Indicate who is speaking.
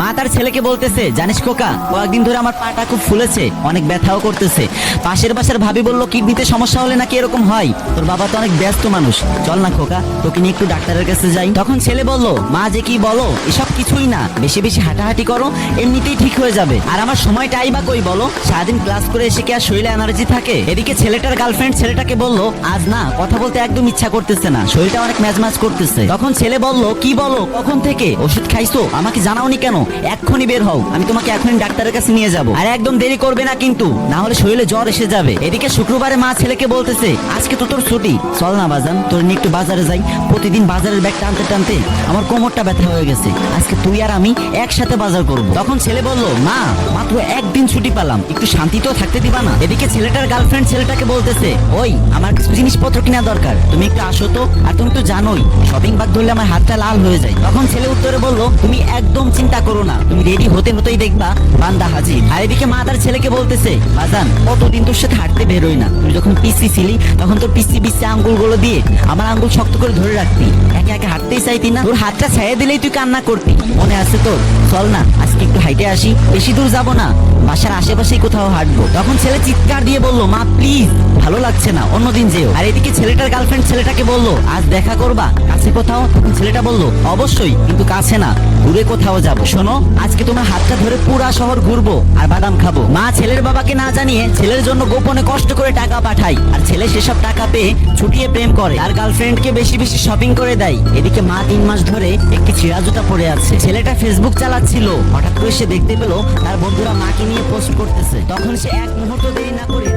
Speaker 1: মা তার ছেলেকে বলতেছে, জানিস খোকা, কয়েকদিন ধরে আমার পাটা খুব ফুলেছে, অনেক ব্যথাও করতেছে। পাশের বাসার ভাবি বলল কিডনিতে সমস্যা হলে নাকি এরকম হয়। তোর বাবা তো অনেক ব্যস্ত মানুষ, চল না খোকা তোকে নিয়ে একটু ডাক্তারের কাছে যাই। তখন ছেলে বলল, মা যে কি বলো, এসব কিছুই না, বেশি বেশি হাঁটাহাঁটি করো, এমনিতেই ঠিক হয়ে যাবে। আর আমার সময়টাই বা কই বলো, সারাদিন ক্লাস করে এসে কি আর শরীরে এনার্জি থাকে? এদিকে ছেলেটার গার্লফ্রেন্ড ছেলেটাকে বলল, আজ না কথা বলতে একদম ইচ্ছা করতেছে না, শরীরটা অনেক ম্যাজম্যাজ করতেছে। তখন ছেলে বলল, কি বলো, কখন থেকে ওষুধ খাইছো, আমাকে জানাওনি কেন? এক্ষুনি বের হও, আমি তোমাকে এখনই ডাক্তারের কাছে নিয়ে যাবো। আর একদম দেরি করবে না কিন্তু, না হলে শরীরে জ্বর এসে যাবে। এদিকে শুক্রবারে মা ছেলেকে বলতেছে, আজকে তো তোর ছুটি, চল না বাজান তোর নিয়ে একটু বাজারে যাই। প্রতিদিন বাজারের ব্যাগ টানতে টানতে আমার কোমরটা ব্যথা হয়ে গেছে, আজকে তুই আর আমি একসাথে বাজার করব। তখন ছেলে বলল, মা মাত্র একদিন ছুটি পেলাম, একটু শান্তিতেও থাকতে দিবা না? এদিকে ছেলেটার গার্লফ্রেন্ড ছেলেটাকে বলতেছে, ওই আমার কিছু জিনিসপত্র কিনা দরকার, তুমি একটু আসো তো। আর তুমি তো জানোই শপিং ব্যাগ ধরলে আমার হাতটা লাল হয়ে যায়। তখন ছেলে উত্তরে বলল, তুমি একদম চিন্তা করো না, তুমি রেডি হতে হতেই দেখবা বান্দা হাজির। আর এদিকে মা তার ছেলেকে বলতেছে, বাজান কতদিন তোর সাথে হাঁটতে বেরোই না, তুই যখন পিসি ছিলি তখন তোর পিসি পিসি আঙ্গুলগুলো দিয়ে আমার আঙ্গুল শক্ত করে ধরে রাখতি, একে একে হাঁটতেই চাইতি না, তোর হাতটা ছেড়ে দিলেই তুই কান্না করতি, মনে আছে তোর? চল না আজকে একটু হাইটে আসি, বেশি দূর যাবো না, বাসার আশেপাশেই কোথাও হাঁটবো। তখন ছেলে চিৎকার দিয়ে বলল, মা প্লিজ, ভালো লাগছে না, অন্যদিন যেও। আর এদিকে ছেলেটার গার্লফ্রেন্ড ছেলেটাকে বলল, আজ দেখা করবা কাছে কোথাও? তখন ছেলেটা বলল, অবশ্যই, কিন্তু কাছে না, দূরে কোথাও যাবো। শোনো, আজকে তোমার হাতটা ধরে পুরা শহর ঘুরবো আর বাদাম খাবো। মা ছেলের বাবাকে না জানিয়ে ছেলের জন্য গোপনে কষ্ট করে টাকা পাঠায়, আর ছেলে সেসব টাকা পেয়ে ছুটিয়ে প্রেম করে, আর গার্লফ্রেন্ডকে বেশি বেশি শপিং করে দেয়। এদিকে মা 3 মাস ধরে একটি ছিঁড়া জুতা পরে আছে। ছেলেটা ফেসবুক চালাচ্ছিল, হঠাৎ করে সে দেখতে পেল তার বন্ধুরা মাকে নিয়ে পোস্ট করতেছে। তখন সে এক মুহূর্ত দেরি না করে